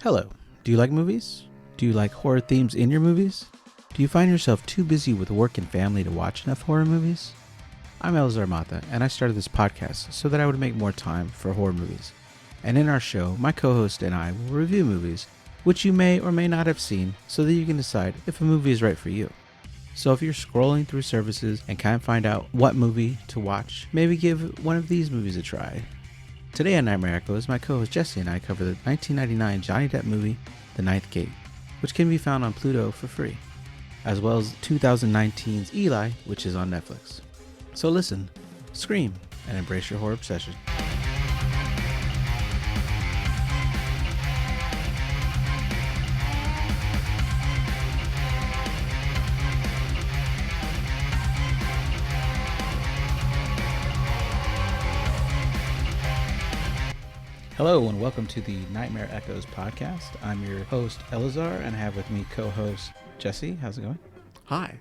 Hello. Do you like movies? Do you like horror themes in your movies? Do you find yourself too busy with work and family to watch enough horror movies? I'm Eleazar and I started this podcast so that I would make more time for horror movies. And in our show, my co-host and I will review movies which you may or may not have seen so that you can decide if a movie is right for you. So if you're scrolling through services and can't find out what movie to watch, maybe give one of these movies a try. Today on Nightmare Echoes, my co-host Jesse and I cover the 1999 Johnny Depp movie, The Ninth Gate, which can be found on Pluto for free, as well as 2019's Eli, which is on Netflix. So listen, scream, and embrace your horror obsession. Hello and welcome to the Nightmare Echoes podcast. I'm your host, Eleazar, and I have with me co-host Jesse. How's it going? Hi.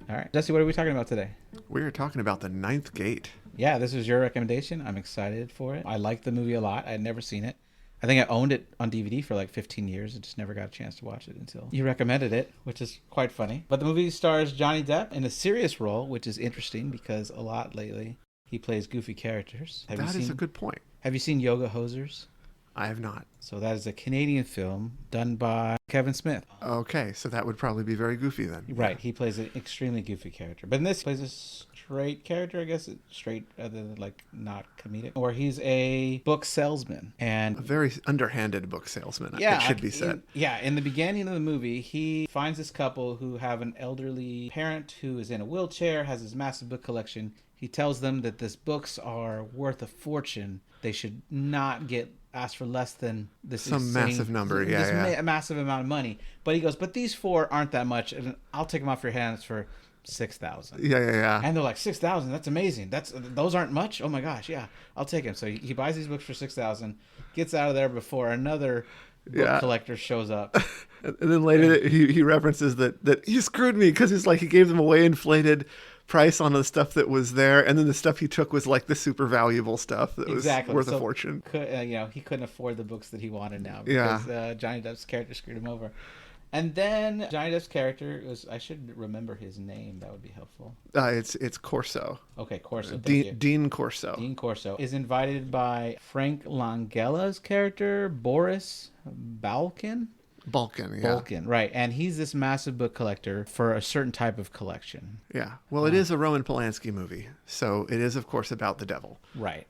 All right. Jesse, what are we talking about today? We're talking about The Ninth Gate. Yeah, this is your recommendation. I'm excited for it. I like the movie a lot. I had never seen it. I think I owned it on DVD for like 15 years. I just never got a chance to watch it until you recommended it, which is quite funny. But the movie stars Johnny Depp in a serious role, which is interesting because a lot lately he plays goofy characters. That is a good point. Have you seen Yoga Hosers? I have not. So that is a Canadian film done by Kevin Smith. Okay, so that would probably be very goofy then. Right, he plays an extremely goofy character. But in this, he plays a straight character, I guess. Straight, other than like not comedic. Or he's a book salesman. And a very underhanded book salesman, yeah, it should be said. In the beginning of the movie, he finds this couple who have an elderly parent who is in a wheelchair, has this massive book collection. He tells them that these books are worth a fortune. They should not ask for less than this massive number, massive amount of money. But he goes, but these four aren't that much, and I'll take them off your hands for $6,000. Yeah. And they're like, $6,000? That's amazing. Those aren't much. Oh my gosh, yeah, I'll take them. So he buys these books for $6,000, gets out of there before another book collector shows up. And then later he references that he screwed me because he's like he gave them a way inflated price on the stuff that was there, and then the stuff he took was like the super valuable stuff that was worth a fortune. He couldn't afford the books that he wanted now because Johnny Depp's character screwed him over. And then Johnny Depp's character I should remember his name. That would be helpful. It's Corso. Okay, Corso. Dean Corso. Dean Corso is invited by Frank Langella's character, Boris Balkan, right. And he's this massive book collector for a certain type of collection. Yeah. Well, it is a Roman Polanski movie, so it is, of course, about the devil. Right.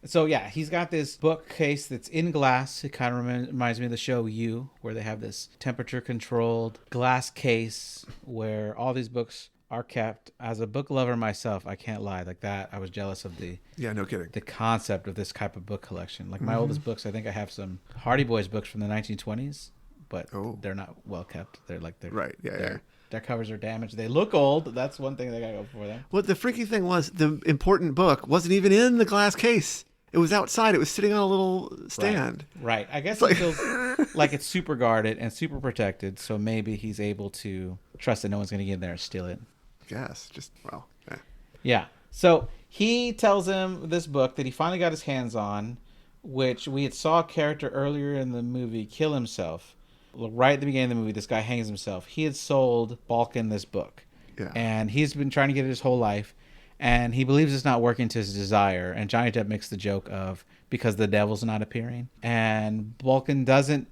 So, he's got this bookcase that's in glass. It kind of reminds me of the show You, where they have this temperature-controlled glass case where all these books are kept. As a book lover myself, I can't lie. Like that, I was jealous of the no kidding, the concept of this type of book collection. Like my oldest books, I think I have some Hardy Boys books from the 1920s, but they're not well kept. They're right. Yeah. Their covers are damaged. They look old. That's one thing they gotta go for them. Well, the freaky thing was the important book wasn't even in the glass case. It was outside. It was sitting on a little stand. Right. I guess it feels like it's super guarded and super protected, so maybe he's able to trust that no one's going to get in there and steal it. Yes. Yeah. So he tells him this book that he finally got his hands on, which we had saw a character earlier in the movie kill himself. Right at the beginning of the movie, this guy hangs himself. He had sold Balkan this book. Yeah. And he's been trying to get it his whole life. And he believes it's not working to his desire. And Johnny Depp makes the joke of because the devil's not appearing. And Balkan doesn't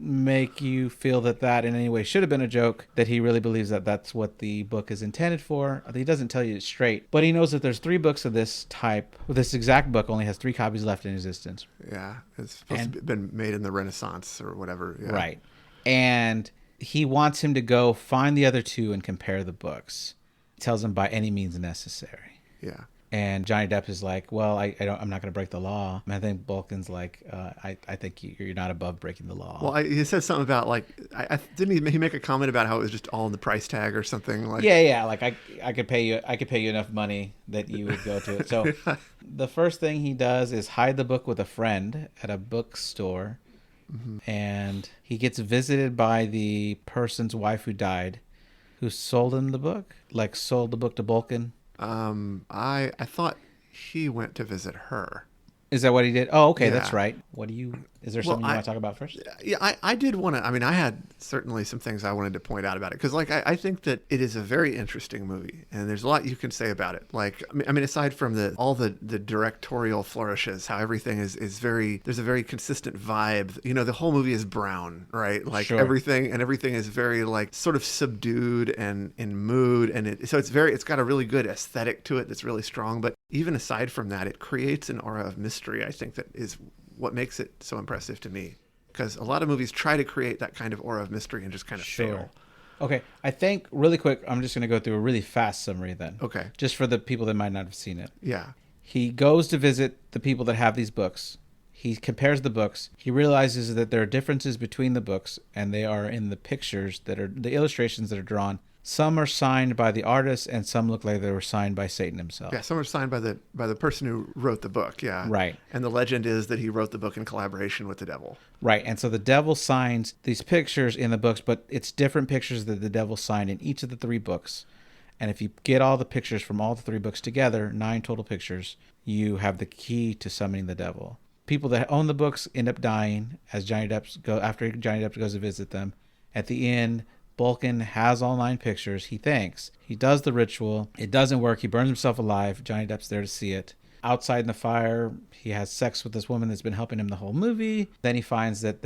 make you feel that in any way should have been a joke, that he really believes that that's what the book is intended for. He doesn't tell you it straight. But he knows that there's 3 books of this type. This exact book only has 3 copies left in existence. Yeah. It's supposed to have been made in the Renaissance or whatever. Yeah. Right. And he wants him to go find the other 2 and compare the books. Tells him by any means necessary. Yeah. And Johnny Depp is like, well, I'm not going to break the law. And I think Balkan's like, I think you're not above breaking the law. Well, he said something about like, didn't he make a comment about how it was just all in the price tag or something? Like, yeah. Like I could pay you enough money that you would go to it. So the first thing he does is hide the book with a friend at a bookstore. Mm-hmm. And he gets visited by the person's wife who died, who sold him the book, like sold the book to Balkan. I thought he went to visit her. Is that what he did? Oh, okay, Yeah. that's right. Is there something you want to talk about first? Yeah, I did want to. I mean, I had certainly some things I wanted to point out about it because, like, I think that it is a very interesting movie, and there's a lot you can say about it. Like, I mean, aside from all the directorial flourishes, how everything is very. There's a very consistent vibe. You know, the whole movie is brown, right? Like Sure. everything is very like sort of subdued and in mood, and it's got a really good aesthetic to it that's really strong. But even aside from that, it creates an aura of mystery. I think that is what makes it so impressive to me, because a lot of movies try to create that kind of aura of mystery and just kind of fail. Okay, I think really quick, I'm just going to go through a really fast summary then. Okay. Just for the people that might not have seen it. Yeah. He goes to visit the people that have these books. He compares the books. He realizes that there are differences between the books, and they are in the pictures that are the illustrations that are drawn. Some are signed by the artist, and some look like they were signed by Satan himself. Yeah, some are signed by the person who wrote the book. Yeah, right. And the legend is that he wrote the book in collaboration with the devil. Right, and so the devil signs these pictures in the books, but it's different pictures that the devil signed in each of the 3 books. And if you get all the pictures from all the 3 books together, 9 total pictures, you have the key to summoning the devil. People that own the books end up dying after Johnny Depp goes to visit them. At the end, Bulkin has all 9 pictures. He thinks. He does the ritual. It doesn't work. He burns himself alive. Johnny Depp's there to see it. Outside in the fire, he has sex with this woman that's been helping him the whole movie. Then he finds that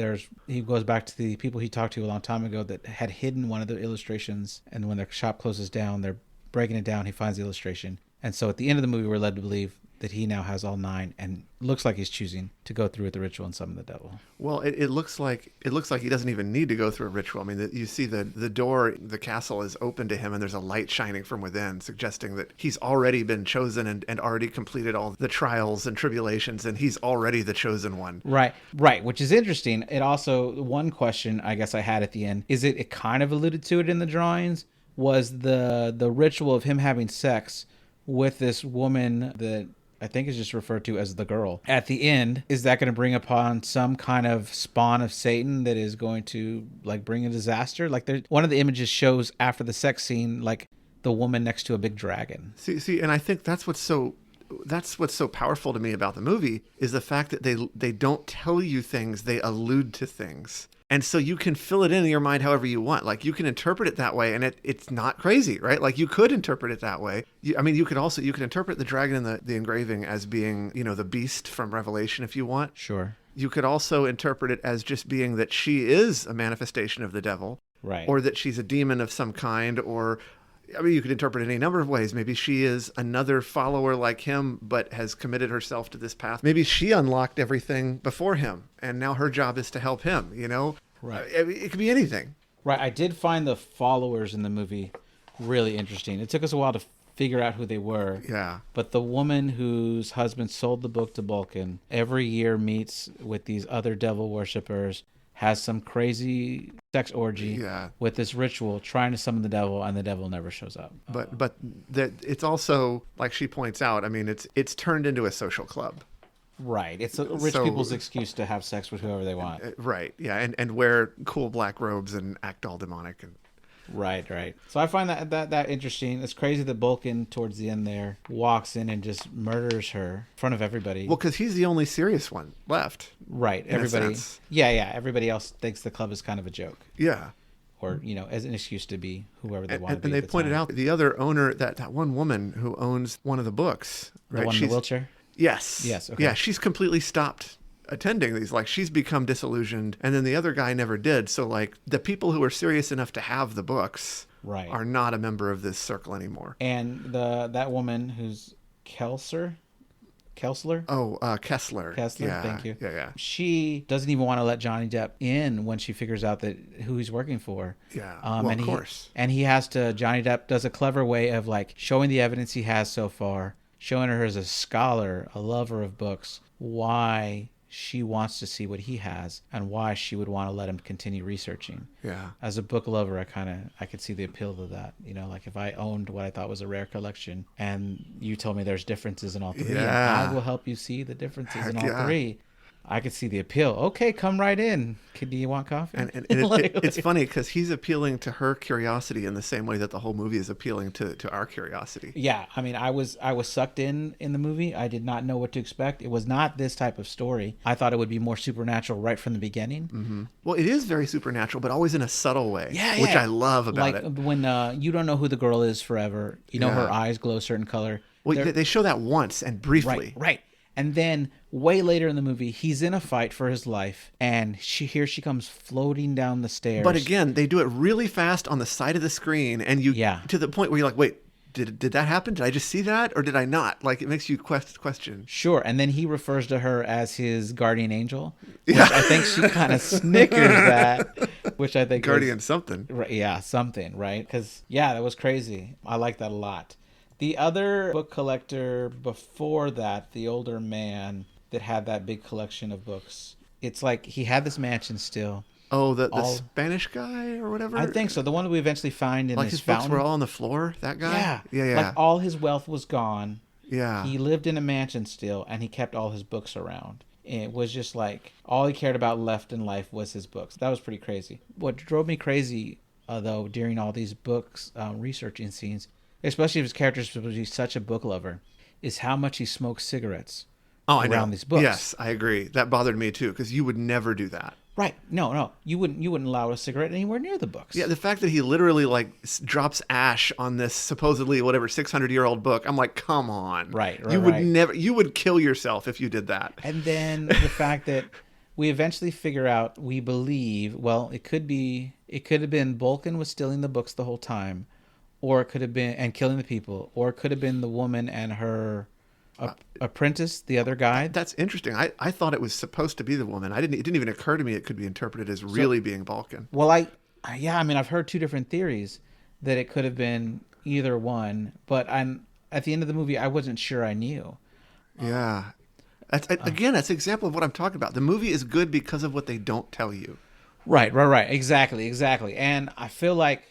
he goes back to the people he talked to a long time ago that had hidden one of the illustrations. And when their shop closes down, they're breaking it down. He finds the illustration. And so at the end of the movie, we're led to believe that he now has all 9 and looks like he's choosing to go through with the ritual and summon the devil. Well, it looks like he doesn't even need to go through a ritual. I mean, you see the door, the castle is open to him, and there's a light shining from within, suggesting that he's already been chosen and already completed all the trials and tribulations, and he's already the chosen one. Right, which is interesting. It also, one question I guess I had at the end, is it kind of alluded to it in the drawings, was the ritual of him having sex with this woman that I think is just referred to as the girl. At the end, is that going to bring upon some kind of spawn of Satan that is going to like bring a disaster? Like one of the images shows after the sex scene, like the woman next to a big dragon. See, and I think that's what's so powerful to me about the movie is the fact that they don't tell you things, they allude to things. And so you can fill it in your mind however you want. Like you can interpret it that way, and it's not crazy, right? Like you could interpret it that way. You could interpret the dragon in the engraving as being, the beast from Revelation if you want. Sure. You could also interpret it as just being that she is a manifestation of the devil. Right. Or that she's a demon of some kind, or you could interpret it any number of ways. Maybe she is another follower like him, but has committed herself to this path. Maybe she unlocked everything before him, and now her job is to help him, Right. It could be anything. Right. I did find the followers in the movie really interesting. It took us a while to figure out who they were. Yeah. But the woman whose husband sold the book to Bulkin every year meets with these other devil worshippers, has some crazy sex orgy with this ritual, trying to summon the devil, and the devil never shows up. But that it's also, like she points out, I mean, it's turned into a social club. Right. It's rich people's excuse to have sex with whoever they want. Right. Yeah. And wear cool black robes and act all demonic. Right. So I find that interesting. It's crazy that Bulkin, towards the end there, walks in and just murders her in front of everybody. Well, because he's the only serious one left. Right. Everybody. Yeah. Everybody else thinks the club is kind of a joke. Yeah. Or, as an excuse to be whoever they want to be. And they pointed out the other owner, that one woman who owns one of the books. Right? The one in the wheelchair? Yes. Okay. Yeah, she's completely stopped attending these. Like, she's become disillusioned, and then the other guy never did. So, like, the people who are serious enough to have the books are not a member of this circle anymore. And that woman who's Kessler? Oh, Kessler. Yeah, thank you. Yeah. She doesn't even want to let Johnny Depp in when she figures out that who he's working for. Yeah, of course. And Johnny Depp does a clever way of, like, showing the evidence he has so far, showing her as a scholar, a lover of books, why she wants to see what he has and why she would want to let him continue researching. Yeah. As a book lover, I could see the appeal to that. Like if I owned what I thought was a rare collection and you told me there's differences in all 3, and I will help you see the differences in all 3. I could see the appeal. Okay, come right in. Do you want coffee? And it's funny because he's appealing to her curiosity in the same way that the whole movie is appealing to our curiosity. Yeah, I mean, I was sucked in the movie. I did not know what to expect. It was not this type of story. I thought it would be more supernatural right from the beginning. Mm-hmm. Well, it is very supernatural, but always in a subtle way, yeah, which I love about it. Like when you don't know who the girl is forever. You know, her eyes glow a certain color. Well, they show that once and briefly. Right. And then way later in the movie, he's in a fight for his life, and here she comes floating down the stairs. But again, they do it really fast on the side of the screen, and to the point where you're like, wait, did that happen? Did I just see that, or did I not? Like, it makes you question. Sure, and then he refers to her as his guardian angel, which I think she kind of snickers at, which I think guardian something. Right, yeah, something, right? Because that was crazy. I like that a lot. The other book collector before that, the older man that had that big collection of books, it's like he had this mansion still. Oh, the Spanish guy or whatever? I think so. The one that we eventually find in his fountain. Books were all on the floor, that guy? Yeah. Like all his wealth was gone. Yeah. He lived in a mansion still, and he kept all his books around. It was just like all he cared about left in life was his books. That was pretty crazy. What drove me crazy, though, during all these books researching scenes, especially if his character is supposed to be such a book lover, is how much he smokes cigarettes around these books. Yes, I agree. That bothered me too, because you would never do that. Right. No. You wouldn't allow a cigarette anywhere near the books. Yeah, the fact that he literally drops ash on this supposedly 600-year-old book. I'm like, come on. Right. You would kill yourself if you did that. And then the fact that we eventually figure out, we believe, well, it could have been Vulcan was stealing the books the whole time, or it could have been, and killing the people, or it could have been the woman and her apprentice, the other guy. That's interesting. I thought it was supposed to be the woman. It didn't even occur to me it could be interpreted as really being Vulcan. Well, I've heard two different theories that it could have been either one, but at the end of the movie, I wasn't sure I knew. Yeah. That's an example of what I'm talking about. The movie is good because of what they don't tell you. Right. Exactly. And I feel like,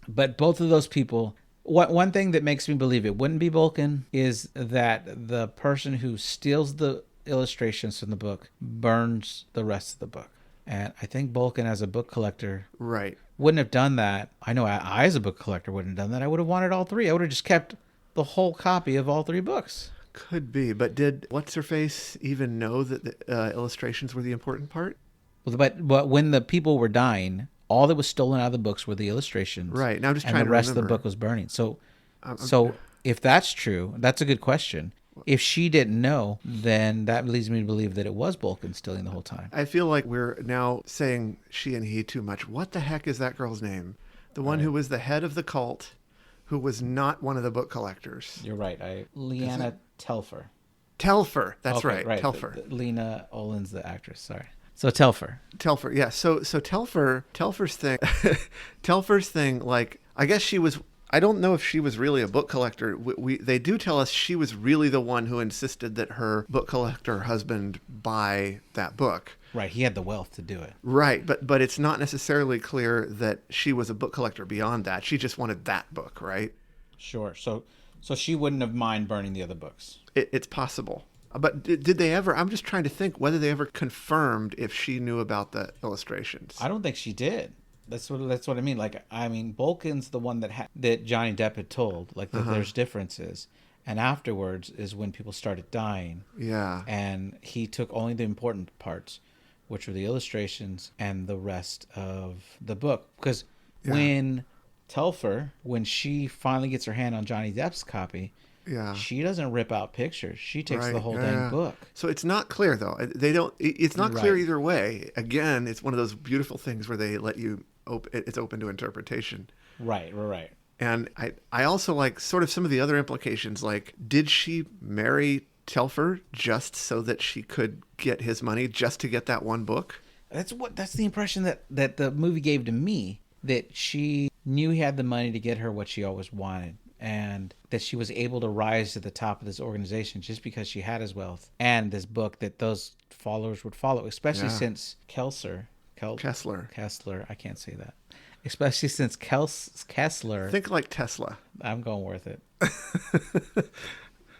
but both of those people, one thing that makes me believe it wouldn't be Vulcan is that the person who steals the illustrations from the book burns the rest of the book. And I think Vulcan, as a book collector, wouldn't have done that. I know I as a book collector, wouldn't have done that. I would have wanted all three. I would have just kept the whole copy of all three books. Could be. But did What's-Her-Face even know that the illustrations were the important part? Well, but when the people were dying, all that was stolen out of the books were the illustrations. Right. Now I'm just trying to remember. And the rest of the book was burning. So if that's true, that's a good question. If she didn't know, then that leads me to believe that it was Vulcan stealing the whole time. I feel like we're now saying she and he too much. What the heck is that girl's name? The one who was the head of the cult, who was not one of the book collectors. You're right. Leanna Telfer. Telfer. That's right. Telfer. Lena Olin's the actress. Sorry. So Telfer, yeah. So Telfer's thing, like, I guess she was. I don't know if she was really a book collector. They do tell us she was really the one who insisted that her book collector husband buy that book. Right, he had the wealth to do it. Right, but it's not necessarily clear that she was a book collector beyond that. She just wanted that book, right? Sure. So she wouldn't have mind burning the other books. It's possible. But did they ever? I'm just trying to think whether they ever confirmed if she knew about the illustrations. I don't think she did. That's what I mean. Like, I mean, Vulcan's the one that Johnny Depp had told, like, that there's differences, and afterwards is when people started dying. Yeah. And he took only the important parts, which were the illustrations and the rest of the book. Because when Telfer, when she finally gets her hand on Johnny Depp's copy, she doesn't rip out pictures. She takes the whole dang book. So it's not clear, though. They don't. It's not clear either way. Again, it's one of those beautiful things where they let you. It's open to interpretation. Right. And I also like sort of some of the other implications. Like, did she marry Telfer just so that she could get his money, just to get that one book? That's the impression that the movie gave to me. That she knew he had the money to get her what she always wanted. And that she was able to rise to the top of this organization just because she had his wealth and this book that those followers would follow, especially since Kessler, I can't say that. Especially since Kessler. Think like Tesla. I'm going with it.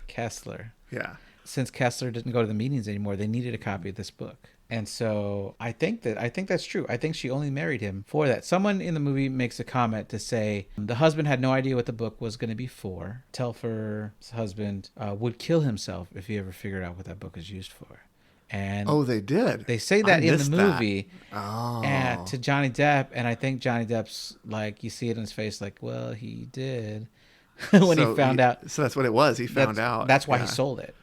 Kessler. Yeah. since Kessler didn't go to the meetings anymore, they needed a copy of this book. And so I think that's true. I think she only married him for that. Someone in the movie makes a comment to say the husband had no idea what the book was going to be for. Telfer's husband would kill himself if he ever figured out what that book is used for. And oh, they did. They say that in the movie Oh. to Johnny Depp, and I think Johnny Depp's like, you see it in his face, like, well, he did when he found out. So that's what it was. He found out. That's why he sold it,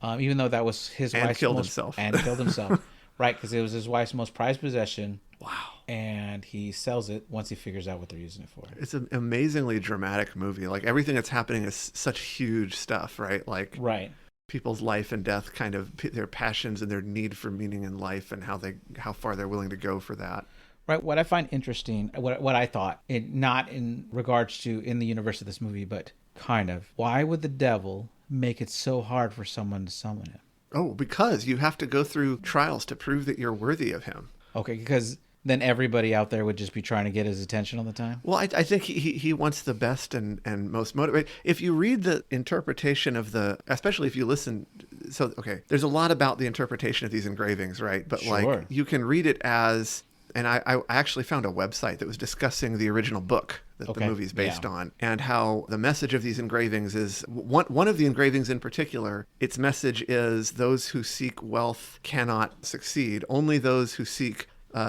even though that was his and wife's killed himself. And killed himself, right? Because it was his wife's most prized possession. Wow. And he sells it once he figures out what they're using it for. It's an amazingly dramatic movie. Like everything that's happening is such huge stuff, right? Like Right. people's life and death, kind of their passions and their need for meaning in life, and how far they're willing to go for that. Right. What I find interesting, what I thought, not in regards to in the universe of this movie, but kind of, why would the devil make it so hard for someone to summon him? Oh, because you have to go through trials to prove that you're worthy of him. Okay, because then everybody out there would just be trying to get his attention all the time? Well, I think he wants the best and most motivated. If you read the interpretation of especially if you listen, so, okay, there's a lot about the interpretation of these engravings, right? But Sure. like you can read it as, and I actually found a website that was discussing the original book that the movie's based on, and how the message of these engravings is, one of the engravings in particular, its message is those who seek wealth cannot succeed. Only those who seek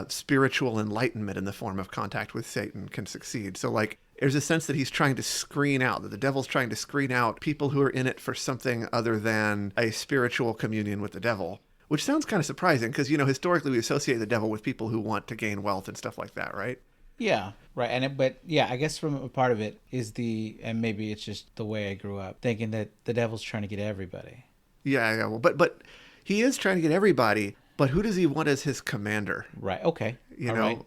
spiritual enlightenment in the form of contact with Satan can succeed. So like there's a sense that he's trying to screen out, that the devil's trying to screen out people who are in it for something other than a spiritual communion with the devil, which sounds kind of surprising because, historically we associate the devil with people who want to gain wealth and stuff like that, right? Yeah, right. But yeah, I guess from a part of it is and maybe it's just the way I grew up, thinking that the devil's trying to get everybody. Yeah. Well, but he is trying to get everybody. But who does he want as his commander? Right. Okay.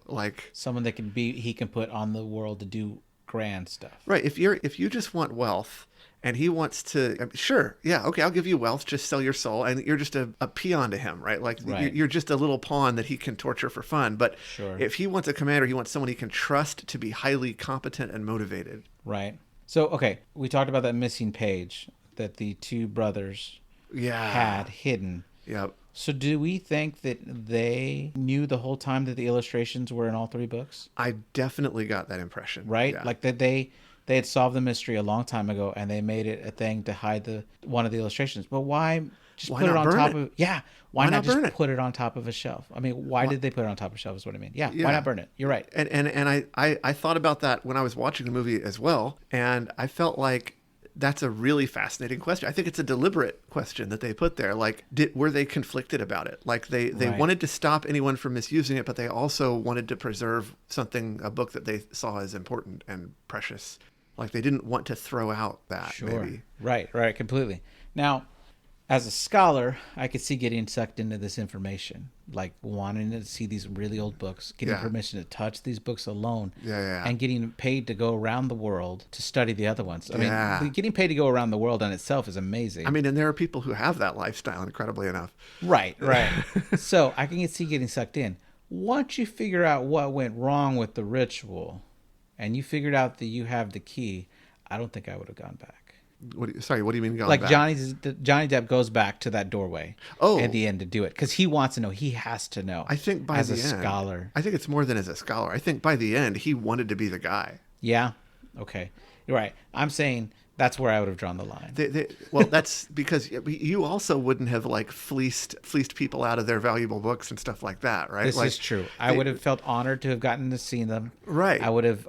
Like someone that he can put on the world to do grand stuff. Right. If you just want wealth and he wants to, sure. Yeah. Okay. I'll give you wealth. Just sell your soul. And you're just a peon to him, right? Like you're just a little pawn that he can torture for fun. But if he wants a commander, he wants someone he can trust to be highly competent and motivated. Right. So, okay. We talked about that missing page that the two brothers had hidden. Yep. So do we think that they knew the whole time that the illustrations were in all three books? I definitely got that impression. Right? Yeah. Like that they had solved the mystery a long time ago and they made it a thing to hide one of the illustrations. But why put it on top of why not just put it on top of a shelf? I mean, why did they put it on top of a shelf is what I mean. Yeah, why not burn it? You're right. And I thought about that when I was watching the movie as well, and I felt like that's a really fascinating question. I think it's a deliberate question that they put there. Like, were they conflicted about it? Like they wanted to stop anyone from misusing it, but they also wanted to preserve a book that they saw as important and precious. Like they didn't want to throw out that. Sure. Maybe. Right, completely. Now, as a scholar, I could see getting sucked into this information, like wanting to see these really old books, getting permission to touch these books alone, and getting paid to go around the world to study the other ones. I mean, getting paid to go around the world in itself is amazing. I mean, and there are people who have that lifestyle, incredibly enough. Right. So I can see getting sucked in. Once you figure out what went wrong with the ritual, and you figured out that you have the key, I don't think I would have gone back. What do you mean going back? back? Johnny Depp goes back to that doorway at the end to do it because he wants to know. He has to know. I think by the end, scholar. I think it's more than as a scholar. I think by the end, he wanted to be the guy. Yeah. Okay. You're right. I'm saying that's where I would have drawn the line. Well, that's because you also wouldn't have like fleeced people out of their valuable books and stuff like that, right? This is true. I would have felt honored to have gotten to see them. Right. I would have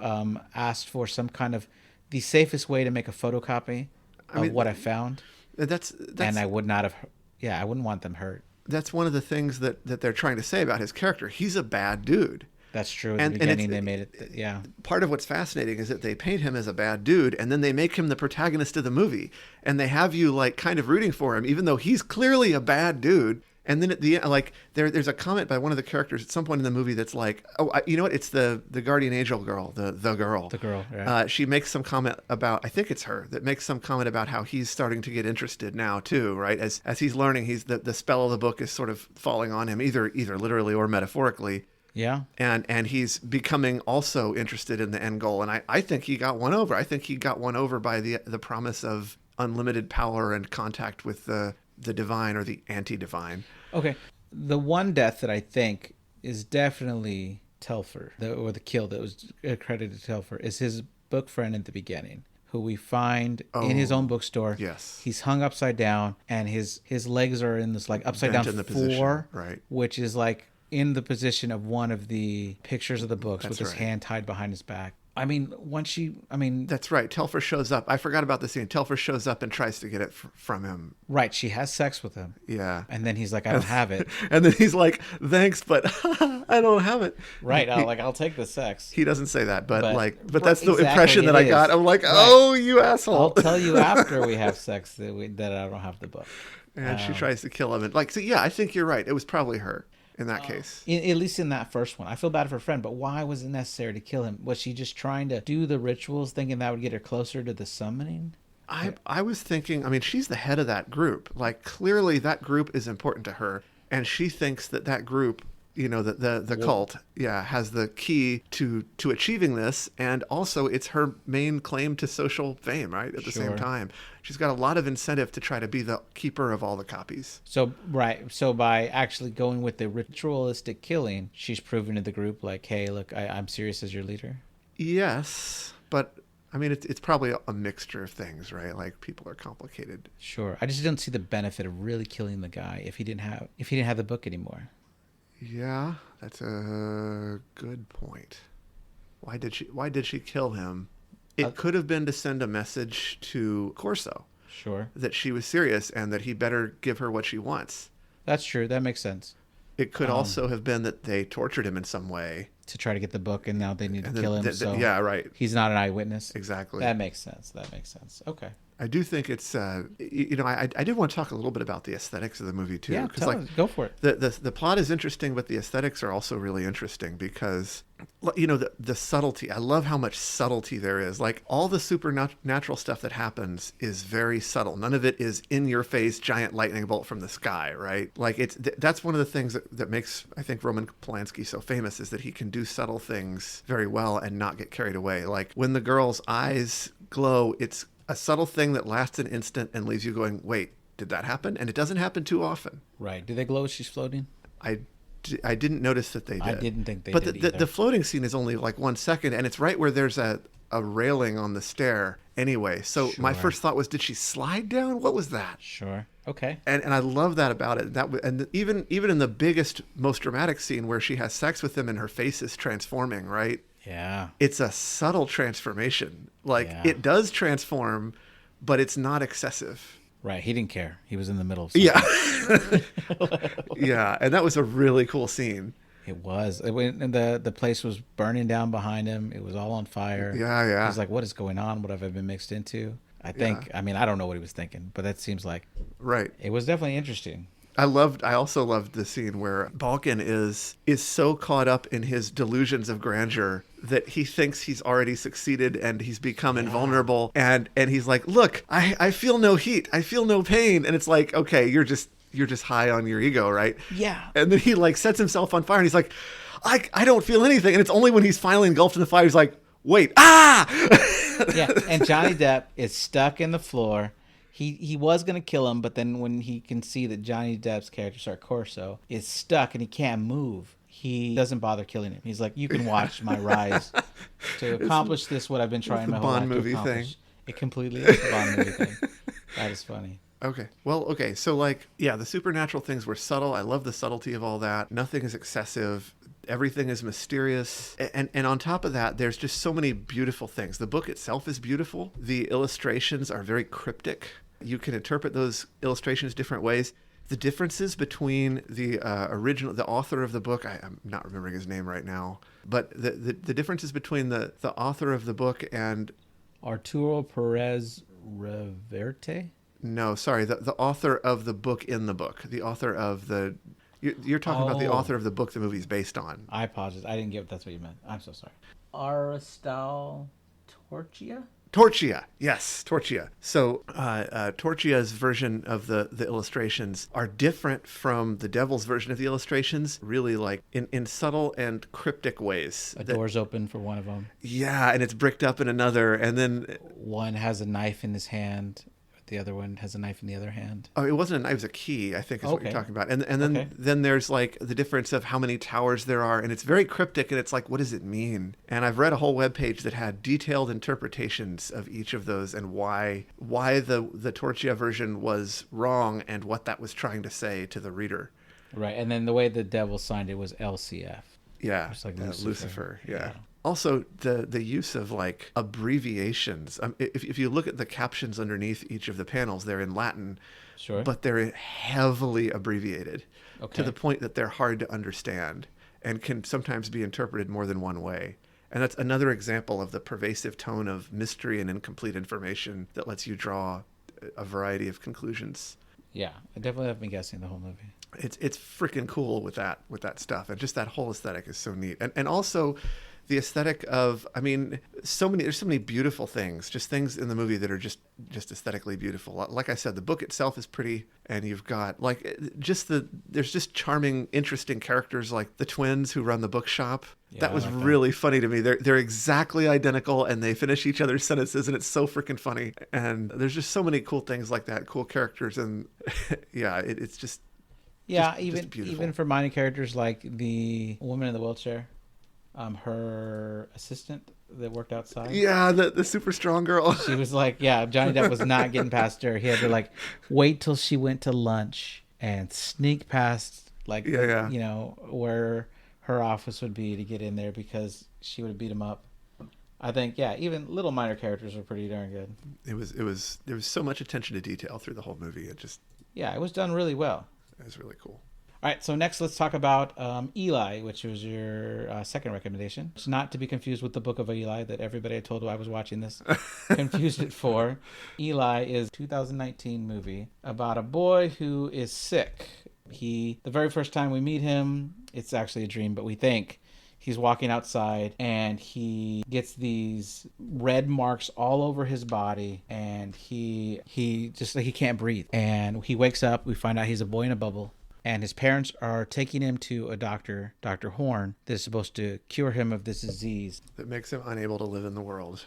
asked for some kind of the safest way to make a photocopy of what I found. That's and I would not have. Yeah, I wouldn't want them hurt. That's one of the things that they're trying to say about his character. He's a bad dude. That's true. In the beginning, they made it. Yeah. Part of what's fascinating is that they paint him as a bad dude, and then they make him the protagonist of the movie, and they have you like kind of rooting for him, even though he's clearly a bad dude. And then at the end, like there's a comment by one of the characters at some point in the movie that's like, oh, you know what? It's the guardian angel girl, the girl. The girl. Right. She makes some comment about, I think it's her that makes some comment about how he's starting to get interested now too, right? As he's learning, the spell of the book is sort of falling on him, either literally or metaphorically. Yeah. And he's becoming also interested in the end goal. And I think he got won over. I think he got won over by the promise of unlimited power and contact with the the divine or the anti-divine. Okay. The one death that I think is definitely Telfer, or the kill that was accredited to Telfer, is his book friend at the beginning, who we find in his own bookstore. Yes. He's hung upside down, and his legs are in this like upside down in the four, position, right. which is like in the position of one of the pictures of the books. That's with his right. hand tied behind his back. I mean, That's right. Telfer shows up. I forgot about the scene. Telfer shows up and tries to get it from him. right, she has sex with him. Yeah. And then he's like, I don't have it. And then he's like, thanks, but I don't have it. Right. I'll take the sex. He doesn't say that, but But that's the exactly, impression that it I got. is. I'm like, Right. oh, you asshole. I'll tell you after we have sex that I don't have the book. And she tries to kill him. And so yeah, I think you're right. It was probably her in that case. At least in that first one. I feel bad for her friend, but why was it necessary to kill him? Was she just trying to do the rituals thinking that would get her closer to the summoning? I was thinking, I mean, she's the head of that group. Like, clearly that group is important to her. And she thinks that group, the cult, has the key to achieving this. And also it's her main claim to social fame, right? At the same time. She's got a lot of incentive to try to be the keeper of all the copies. So by actually going with the ritualistic killing, she's proven to the group like, hey, look, I'm serious as your leader. Yes, but I mean, it's probably a mixture of things, right? Like, people are complicated. Sure. I just don't see the benefit of really killing the guy if he didn't have the book anymore. Yeah, that's a good point. Why did she kill him? It could have been to send a message to Corso. Sure. That she was serious and that he better give her what she wants. That's true. That makes sense. It could also have been that they tortured him in some way. To try to get the book, and now they need to kill him. So yeah, right. He's not an eyewitness. Exactly. That makes sense. Okay. I do think it's, I did want to talk a little bit about the aesthetics of the movie too. Yeah, go for it. The plot is interesting, but the aesthetics are also really interesting because, the subtlety. I love how much subtlety there is. Like, all the supernatural stuff that happens is very subtle. None of it is in your face, giant lightning bolt from the sky, right? Like, that's one of the things that makes, I think, Roman Polanski so famous, is that he can do subtle things very well and not get carried away. Like, when the girl's eyes glow, it's a subtle thing that lasts an instant and leaves you going, wait, did that happen? And it doesn't happen too often. Right. Do they glow as she's floating? I didn't notice that they did. I didn't think they did. But the floating scene is only like 1 second, and it's right where there's a railing on the stair anyway. So my first thought was, did she slide down? What was that? Sure. Okay. And I love that about it. And even in the biggest, most dramatic scene where she has sex with him and her face is transforming, right? Yeah. It's a subtle transformation. Like, it does transform, but it's not excessive. Right. He didn't care. He was in the middle of something. Yeah. Yeah. And that was a really cool scene. It was. The place was burning down behind him. It was all on fire. Yeah. He's like, what is going on? What have I been mixed into? I think, I mean, I don't know what he was thinking, but that seems like. Right. It was definitely interesting. I also loved the scene where Balkan is so caught up in his delusions of grandeur that he thinks he's already succeeded and he's become invulnerable. And he's like, look, I feel no heat. I feel no pain. And it's like, okay, you're just high on your ego, right? Yeah. And then he like sets himself on fire and he's like, I don't feel anything. And it's only when he's finally engulfed in the fire, he's like, wait, Yeah. And Johnny Depp is stuck in the floor. He was going to kill him, but then when he can see that Johnny Depp's character, Sir Corso, is stuck and he can't move, he doesn't bother killing him. He's like, you can watch my rise to accomplish what I've been trying my whole life to accomplish. Thing. It completely is the Bond movie thing. That is funny. Okay. Well, okay. So, like, yeah, the supernatural things were subtle. I love the subtlety of all that. Nothing is excessive. Everything is mysterious. And on top of that, there's just so many beautiful things. The book itself is beautiful. The illustrations are very cryptic. You can interpret those illustrations different ways. The differences between the author of the book, I'm not remembering his name right now, but the differences between the author of the book and Arturo Perez Reverte? No, sorry, the author of the book in the book. The author of the... You're talking about the author of the book the movie's based on. I apologize. I didn't get that's what you meant. I'm so sorry. Aristal Torchia? Torchia, yes, Torchia. So Torchia's version of the illustrations are different from the Devil's version of the illustrations, really like in subtle and cryptic ways. A door's open for one of them. Yeah, and it's bricked up in another, and then... One has a knife in his hand. The other one has a knife in the other hand. Oh, it wasn't a knife, it was a key, I think is what you're Okay. talking about. And then Okay. then there's like the difference of how many towers there are, and it's very cryptic, and it's like, what does it mean? And I've read a whole webpage that had detailed interpretations of each of those and why the Torchia version was wrong and what that was trying to say to the reader. Right. And then the way the devil signed it was LCF. Yeah, It's like Lucifer. Yeah. Yeah. Also, the use of like abbreviations. If you look at the captions underneath each of the panels, they're in Latin, Sure. but they're heavily abbreviated Okay. to the point that they're hard to understand and can sometimes be interpreted more than one way. And that's another example of the pervasive tone of mystery and incomplete information that lets you draw a variety of conclusions. Yeah. I definitely have been guessing the whole movie. It's freaking cool with that stuff, and just that whole aesthetic is so neat. And also the aesthetic of, I mean, there's so many beautiful things, just things in the movie that are just aesthetically beautiful. Like I said, the book itself is pretty, and you've got like there's just charming, interesting characters like the twins who run the bookshop. Yeah, That I was like that. really funny to me. They're exactly identical, and they finish each other's sentences, and it's so freaking funny. And there's just so many cool things like that, cool characters, and yeah, it's just. Yeah, just beautiful. even for minor characters like the woman in the wheelchair, her assistant that worked outside. Yeah, the super strong girl. She was like, yeah, Johnny Depp was not getting past her. He had to like wait till she went to lunch and sneak past like Yeah. you know, where her office would be to get in there because she would have beat him up. I think, yeah, even little minor characters were pretty darn good. There was so much attention to detail through the whole movie. Yeah, it was done really well. It was really cool. All right, so next let's talk about Eli, which was your second recommendation. It's not to be confused with the Book of Eli that everybody I told who I was watching this confused it for. Eli is a 2019 movie about a boy who is sick. The very first time we meet him, it's actually a dream, but we think he's walking outside and he gets these red marks all over his body, and he just like he can't breathe. And he wakes up, we find out he's a boy in a bubble, and his parents are taking him to a doctor, Dr. Horn, that is supposed to cure him of this disease. That makes him unable to live in the world.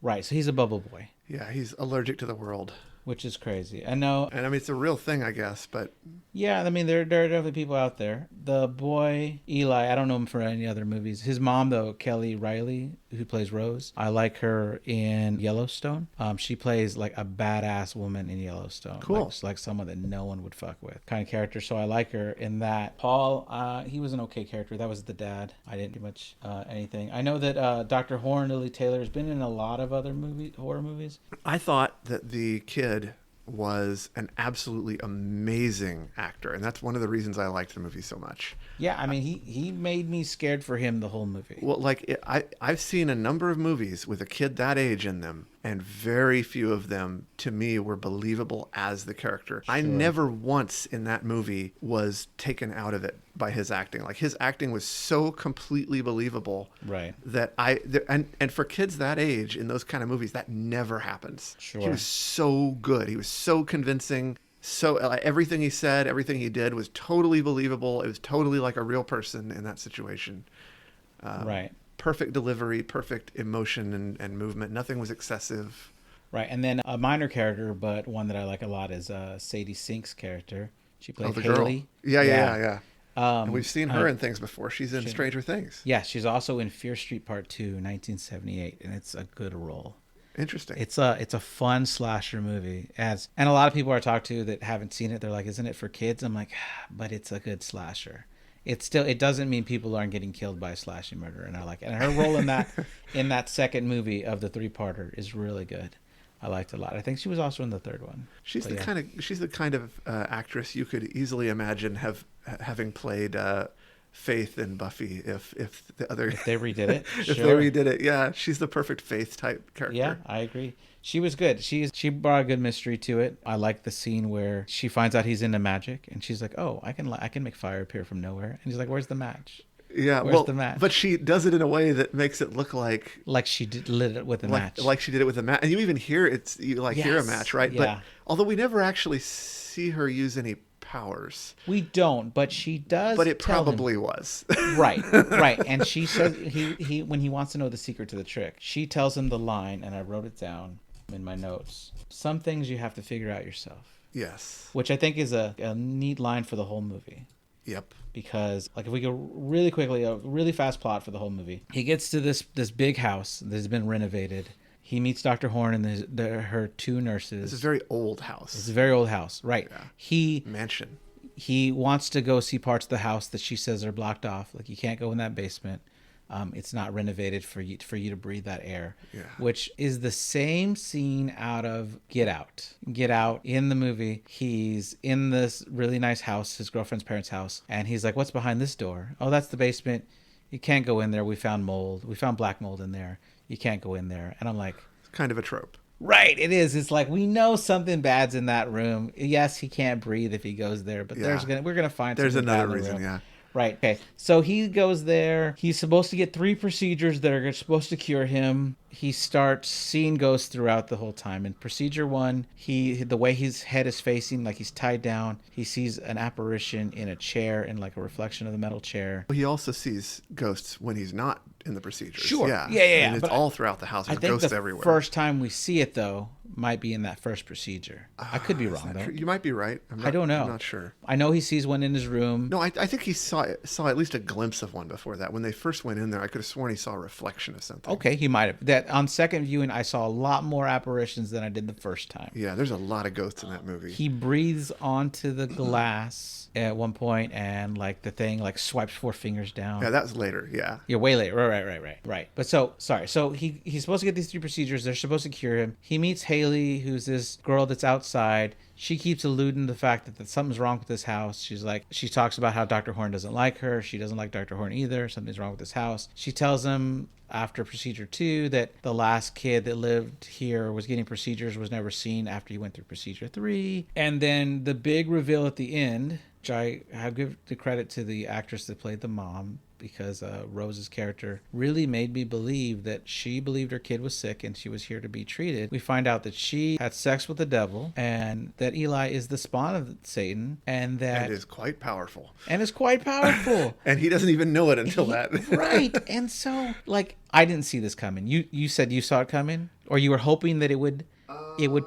Right, so he's a bubble boy, Yeah, he's allergic to the world. which is crazy. I know. And I mean, it's a real thing, I guess, but Yeah, I mean, there are definitely people out there. The boy, Eli, I don't know him for any other movies. His mom, though, Kelly Riley, who plays Rose, I like her in Yellowstone. She plays like a badass woman in Yellowstone. Cool. Like someone that no one would fuck with kind of character. So I like her in that. Paul, he was an okay character. That was the dad. I didn't do much anything. I know that Dr. Horn, Lily Taylor, has been in a lot of other horror movies. I thought that the kid was an absolutely amazing actor, and that's one of the reasons I liked the movie so much. Yeah, I mean, he made me scared for him the whole movie. Well, like I've seen a number of movies with a kid that age in them, and very few of them to me were believable as the character. I never once in that movie was taken out of it by his acting. Like his acting was so completely believable, Right. that and for kids that age in those kind of movies, that never happens. Sure. He was so good. He was so convincing. So everything he said, everything he did was totally believable. It was totally like a real person in that situation. Right. Perfect delivery, perfect emotion and movement. Nothing was excessive. Right, and then a minor character, but one that I like a lot is Sadie Sink's character. She played The Haley. girl. Yeah. And we've seen her I- in things before. She's in Stranger Things. Yeah, she's also in Fear Street Part 2, 1978, and it's a good role. Interesting. It's a fun slasher movie. And a lot of people I talk to that haven't seen it, they're like, "Isn't it for kids?" I'm like, but it's a good slasher. It doesn't mean people aren't getting killed by a slashing murder, and I like it. And her role in that second movie of the 3-parter is really good. I liked it a lot. I think she was also in the third one. She's But the kind of actress you could easily imagine having played Faith in Buffy if the other if they redid it. if they redid it. Yeah, she's the perfect Faith type character. Yeah, I agree. She was good. She brought a good mystery to it. I like the scene where she finds out he's into magic, and she's like, "Oh, I can make fire appear from nowhere." And he's like, "Where's the match?" Yeah, Where's the match? But she does it in a way that makes it look like She lit it with a match. like she did it with a match, and you even hear hear a Yes, match, right? yeah. But although we never actually see her use any powers, We don't, but she does. but it tell him. probably was. Right. And she says he when he wants to know the secret to the trick, she tells him the line, and I wrote it down. in my notes. Some things you have to figure out yourself. Yes. Which I think is a neat line for the whole movie. Yep. Because, like, if we go really quickly, a really fast plot for the whole movie. He gets to this big house that has been renovated. He meets Dr. Horn and her two nurses. It's a very old house. It's a very old house, right? Yeah. Mansion. He wants to go see parts of the house that she says are blocked off. Like, you can't go in that basement. It's not renovated for you to breathe that air. Yeah. Which is the same scene out of Get Out. Get Out, in the movie, he's in this really nice house, his girlfriend's parents' house, and he's like, "What's behind this door?" "Oh, that's the basement. You can't go in there. We found mold. We found black mold in there. You can't go in there." And I'm like, it's kind of a trope. Right, it is. It's like, we know something bad's in that room. Yes, he can't breathe if he goes there, but we're gonna find there's something another bad in the reason. room. Yeah. Right. Okay. So he goes there. He's supposed to get 3 procedures that are supposed to cure him. He starts seeing ghosts throughout the whole time. In procedure 1, the way his head is facing, like he's tied down, he sees an apparition in a chair, in like a reflection of the metal chair. He also sees ghosts when he's not in the procedures. Sure. Yeah. Yeah. And it's all throughout the house. There's I think ghosts the everywhere. first time we see it, though, might be in that first procedure. I could be wrong, though. You might be right. I don't know. I'm not sure. I know he sees one in his room. No, I think he saw at least a glimpse of one before that. When they first went in there, I could have sworn he saw a reflection of something. Okay, he might have. That on second viewing, I saw a lot more apparitions than I did the first time. Yeah, there's a lot of ghosts in that movie. He breathes onto the glass at one point, and like the thing like swipes 4 fingers down. Yeah, that was later. Yeah. Yeah, way later. Right. But so he's supposed to get these 3 procedures. They're supposed to cure him. He meets Haley, who's this girl that's outside. She keeps alluding to the fact that something's wrong with this house. She talks about how Dr. Horn doesn't like her. She doesn't like Dr. Horn either. Something's wrong with this house. She tells him after procedure 2 that the last kid that lived here was getting procedures was never seen after he went through procedure 3. And then the big reveal at the end, which I give the credit to the actress that played the mom, because Rose's character really made me believe that she believed her kid was sick and she was here to be treated. We find out that she had sex with the devil and that Eli is the spawn of Satan, and that is quite powerful. And And he doesn't even know it until that. Right. And so, like, I didn't see this coming. You said you saw it coming, or you were hoping that it would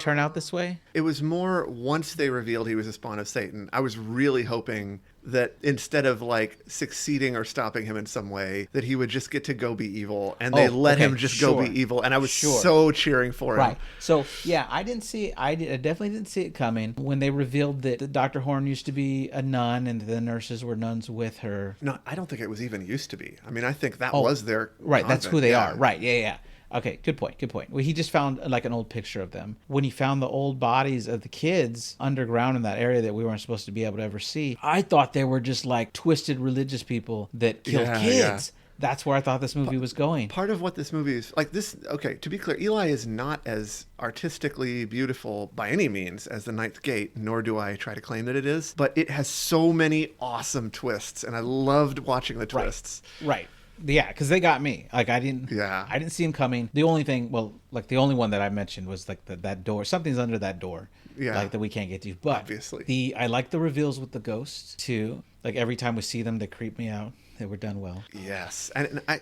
turn out this way? It was more once they revealed he was a spawn of Satan, I was really hoping that instead of like succeeding or stopping him in some way, that he would just get to go be evil, and they let him just go be evil. And I was so cheering for him. Right. So yeah, I didn't see it. I definitely didn't see it coming when they revealed that Dr. Horn used to be a nun and the nurses were nuns with her. No, I don't think it was even used to be. I mean, I think that was their right. convent. That's who they are. Right. Yeah. Okay, good point. Well, he just found like an old picture of them. When he found the old bodies of the kids underground in that area that we weren't supposed to be able to ever see, I thought they were just like twisted religious people that killed kids. Yeah. That's where I thought this movie was going. Part of what this movie is like, okay, to be clear, Eli is not as artistically beautiful by any means as The Ninth Gate, nor do I try to claim that it is, but it has so many awesome twists, and I loved watching the twists. Right. Yeah, because they got me. Like, I didn't see him coming. The only thing, the only one that I mentioned was like that door. Something's under that door. Yeah. Like that we can't get to. But obviously, I like the reveals with the ghosts too. Like every time we see them, they creep me out. They were done well. Yes, and I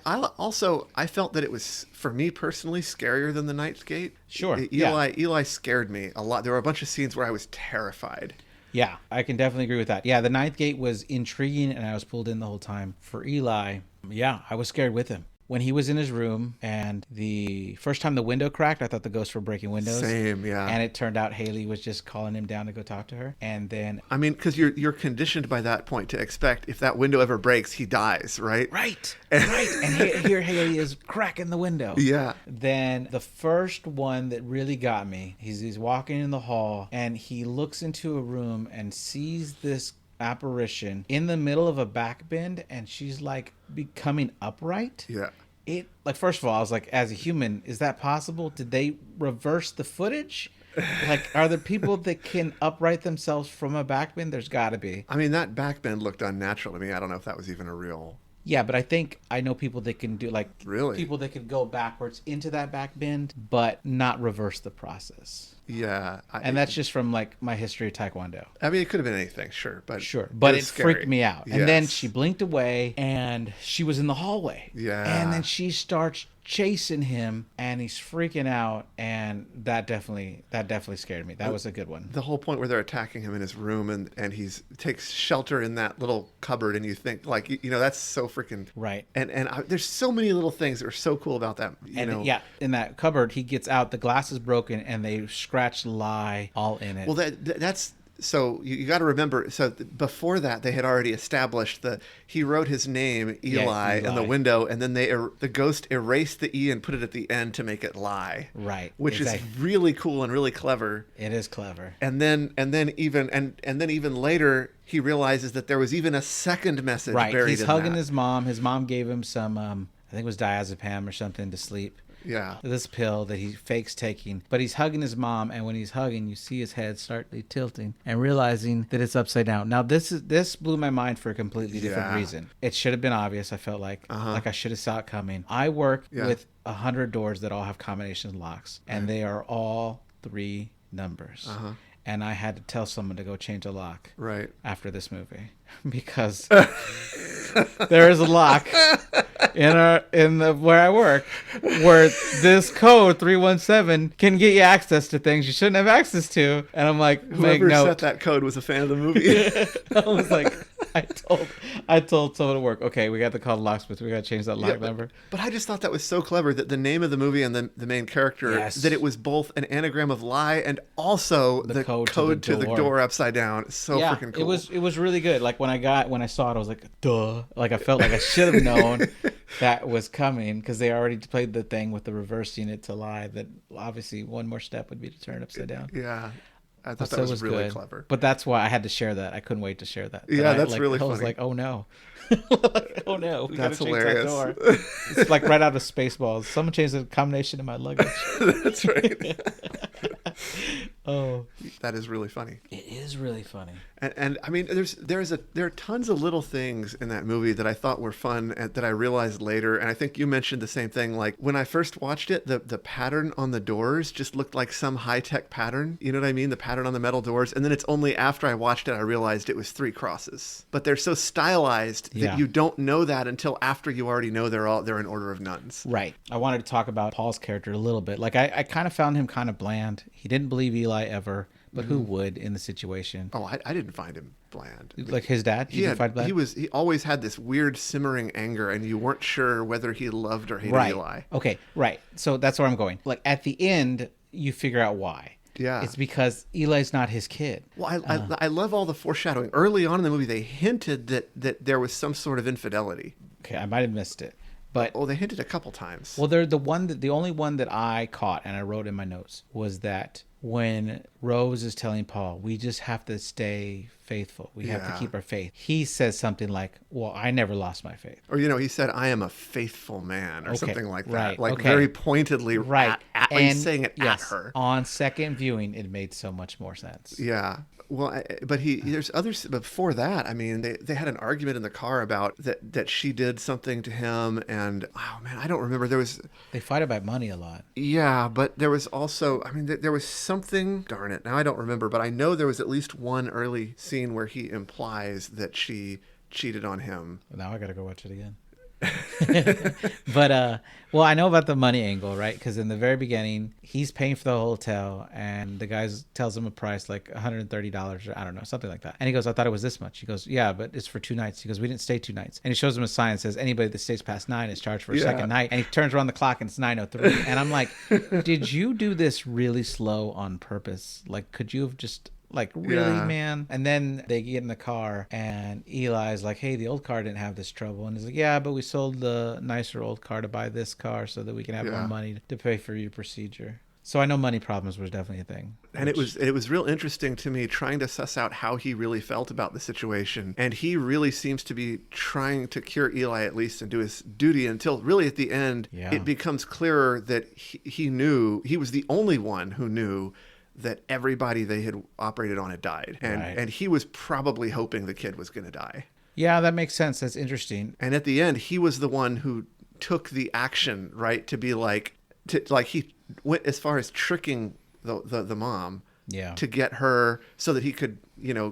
felt that it was, for me personally, scarier than The Ninth Gate. Sure. Eli scared me a lot. There were a bunch of scenes where I was terrified. Yeah, I can definitely agree with that. Yeah, The Ninth Gate was intriguing, and I was pulled in the whole time. For Eli, yeah, I was scared with him. When he was in his room and the first time the window cracked, I thought the ghosts were breaking windows. Same, yeah. And it turned out Haley was just calling him down to go talk to her. And then... I mean, because you're conditioned by that point to expect if that window ever breaks, he dies, right? Right. And here Haley is cracking the window. Yeah. Then the first one that really got me, he's walking in the hall and he looks into a room and sees this apparition in the middle of a back bend, and she's like becoming upright. Yeah. It, like, first of all, I was like, as a human, is that possible? Did they reverse the footage? Like, are there people that can upright themselves from a back bend? There's got to be. I mean, that back bend looked unnatural to me. I don't know if that was even a real... Yeah, but I think I know people that can do, like... Really? People that can go backwards into that back bend, but not reverse the process. Yeah. And that's just from, like, my history of Taekwondo. I mean, it could have been anything, sure. But it freaked me out. And then she blinked away, and she was in the hallway. Yeah. And then she starts chasing him, and he's freaking out, and that definitely scared me. That was a good one. The whole point where they're attacking him in his room, and he's takes shelter in that little cupboard, and you think, like, that's so freaking right. And there's so many little things that are so cool about that. Yeah, in that cupboard, he gets out, the glass is broken, and they scratch lie all in it. Well, that's. So you got to remember. So before that, they had already established he wrote his name Eli in the window, and then the ghost erased the E and put it at the end to make it lie. Right, which is really cool and really clever. It is clever. And then even later, he realizes that there was even a second message buried in that. He's hugging his mom. His mom gave him some, I think it was diazepam or something to sleep. Yeah. This pill that he fakes taking. But he's hugging his mom, and when he's hugging, you see his head slightly tilting and realizing that it's upside down. Now, this blew my mind for a completely different reason. It should have been obvious, I felt like. Like I should have saw it coming. I work with 100 doors that all have combination locks, and they are all 3 numbers. And I had to tell someone to go change a lock after this movie because there is a lock in where I work where this code 317 can get you access to things you shouldn't have access to. And I'm like, whoever set that code was a fan of the movie. I was like, I told someone at work, okay, we got to call the locksmith. We got to change that lock number. But I just thought that was so clever that the name of the movie and the main character, that it was both an anagram of lie and also the code to the door upside down. So freaking cool. It was really good. Like when I saw it, I was like, duh. Like I felt like I should have known that was coming because they already played the thing with the reversing it to lie. That obviously one more step would be to turn it upside down. Yeah. I thought that was really clever. But that's why I had to share that. I couldn't wait to share that. Yeah, that's really funny. I was like, oh no. Oh no. We That's gotta hilarious. Change that door. It's like right out of Spaceballs. Someone changed the combination of my luggage. That's right. Oh. That is really funny. It is really funny. And I mean, there are tons of little things in that movie that I thought were fun and that I realized later. And I think you mentioned the same thing. Like when I first watched it, the pattern on the doors just looked like some high-tech pattern. You know what I mean? The pattern on the metal doors. And then it's only after I watched it, I realized it was 3 crosses. But they're so stylized that you don't know that until after you already know they're in order of nuns. Right. I wanted to talk about Paul's character a little bit. Like I kind of found him kind of bland. He didn't believe Eli ever. But who would in the situation? Oh, I didn't find him bland. Like his dad? He always had this weird simmering anger, and you weren't sure whether he loved or hated Eli. Okay, right. So that's where I'm going. Like at the end, you figure out why. Yeah. It's because Eli's not his kid. Well, I love all the foreshadowing. Early on in the movie, they hinted that there was some sort of infidelity. Okay, I might have missed it. But they hinted a couple times. Well, the only one that I caught and I wrote in my notes was that when Rose is telling Paul, we just have to stay faithful. We have to keep our faith. He says something like, well, I never lost my faith. Or, he said, I am a faithful man or something like that. Right. Like very pointedly he's saying it at her. On second viewing, it made so much more sense. Yeah. Well, but there's others before that. I mean, they had an argument in the car about that she did something to him, and oh man, I don't remember. They fight about money a lot. Yeah, but there was also, I mean, there was something. Darn it, now I don't remember, but I know there was at least one early scene where he implies that she cheated on him. Now I gotta go watch it again. But well, I know about the money angle, right? Because in the very beginning, he's paying for the hotel, and the guy tells him a price like $130 or I don't know, something like that. And he goes, I thought it was this much. He goes, yeah, but it's for 2 nights. He goes, we didn't stay 2 nights. And he shows him a sign that says anybody that stays past 9 is charged for a second night. And he turns around the clock and it's 9:03. And I'm like, did you do this really slow on purpose? Like, could you have just like, really, man? And then they get in the car and Eli's like, hey, the old car didn't have this trouble. And he's like, yeah, but we sold the nicer old car to buy this car so that we can have more money to pay for your procedure. So I know money problems was definitely a thing. And it was real interesting to me trying to suss out how he really felt about the situation. And he really seems to be trying to cure Eli at least and do his duty until really at the end, it becomes clearer that he knew, he was the only one who knew that everybody they had operated on had died. And he was probably hoping the kid was going to die. Yeah, that makes sense. That's interesting. And at the end, he was the one who took the action, right? To be like he went as far as tricking the mom to get her so that he could,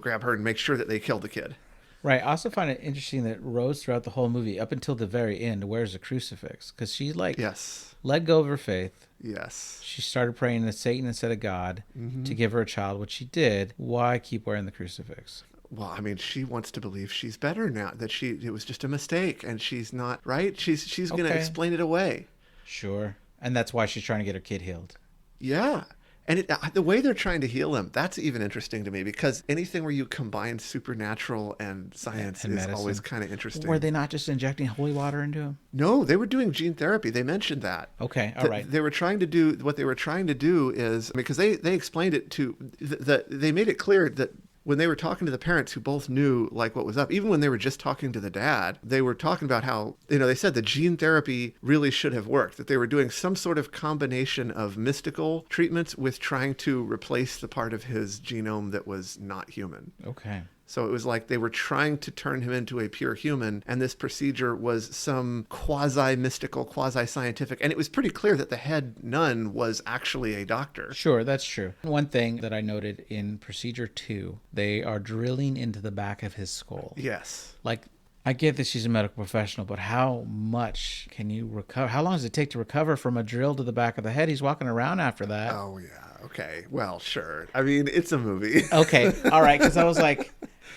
grab her and make sure that they killed the kid. Right. I also find it interesting that Rose, throughout the whole movie, up until the very end, wears a crucifix because she like Yes. let go of her faith. Yes. She started praying to Satan instead of God Mm-hmm. to give her a child, which she did. Why keep wearing the crucifix? Well, I mean, she wants to believe she's better now, that it was just a mistake and she's not, right? She's going to Okay. explain it away. Sure. And that's why she's trying to get her kid healed. Yeah. And the way they're trying to heal him, that's even interesting to me, because anything where you combine supernatural and science And is medicine. always kind of interesting. Were they not just injecting holy water into him? No, they were doing gene therapy. They mentioned that. Okay, all right. They were trying to do what they were trying to do is, because they explained it to they made it clear that when they were talking to the parents who both knew like what was up, even when they were just talking to the dad, they were talking about how, they said the gene therapy really should have worked, that they were doing some sort of combination of mystical treatments with trying to replace the part of his genome that was not human. Okay. So it was like they were trying to turn him into a pure human, and this procedure was some quasi-mystical, quasi-scientific, and it was pretty clear that the head nun was actually a doctor. Sure, that's true. One thing that I noted in Procedure 2, they are drilling into the back of his skull. Yes. Like, I get that she's a medical professional, but how much can you recover? How long does it take to recover from a drill to the back of the head? He's walking around after that. Oh, yeah. Okay. Well, sure. I mean, it's a movie. Okay. All right. Because I was like,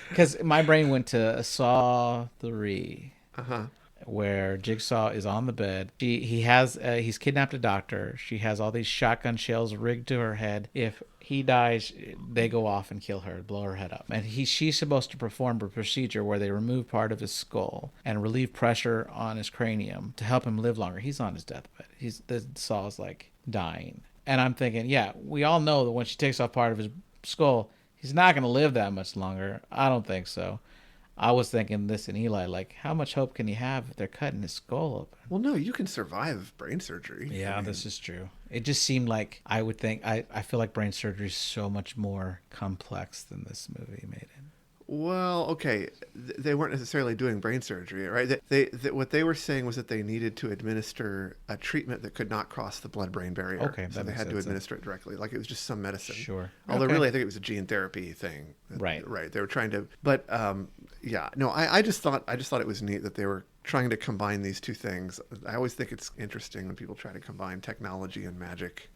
because my brain went to Saw 3. Uh-huh. Where Jigsaw is on the bed. He's kidnapped a doctor. She has all these shotgun shells rigged to her head. If he dies, they go off and kill her, blow her head up. And she's supposed to perform a procedure where they remove part of his skull and relieve pressure on his cranium to help him live longer. He's on his deathbed. The Saw's like dying. And I'm thinking, yeah, we all know that when she takes off part of his skull, he's not going to live that much longer. I don't think so. I was thinking this in Eli, like, how much hope can you have if they're cutting his skull open? Well, no, you can survive brain surgery. Yeah, I mean, this is true. It just seemed like I would think, I feel like brain surgery is so much more complex than this movie made it. Well, okay, they weren't necessarily doing brain surgery, right? What they were saying was that they needed to administer a treatment that could not cross the blood-brain barrier. Okay, so they had to administer it directly, like it was just some medicine. Sure. Although Okay. really, I think it was a gene therapy thing. Right. Right. They were trying to, but yeah, no, I just thought it was neat that they were trying to combine these two things. I always think it's interesting when people try to combine technology and magic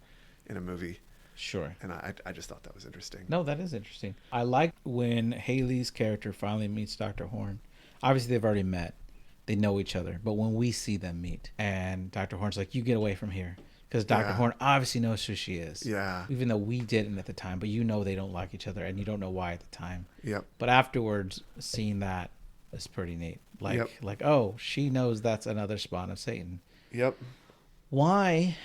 in a movie. Sure. And I just thought that was interesting. No, that is interesting. I liked when Haley's character finally meets Dr. Horn. Obviously, they've already met. They know each other. But when we see them meet, and Dr. Horn's like, you get away from here. Because Dr. Horn obviously knows who she is. Yeah. Even though we didn't at the time. But you know they don't like each other, and you don't know why at the time. Yep. But afterwards, seeing that is pretty neat. Like, oh, she knows that's another spawn of Satan. Yep. Why?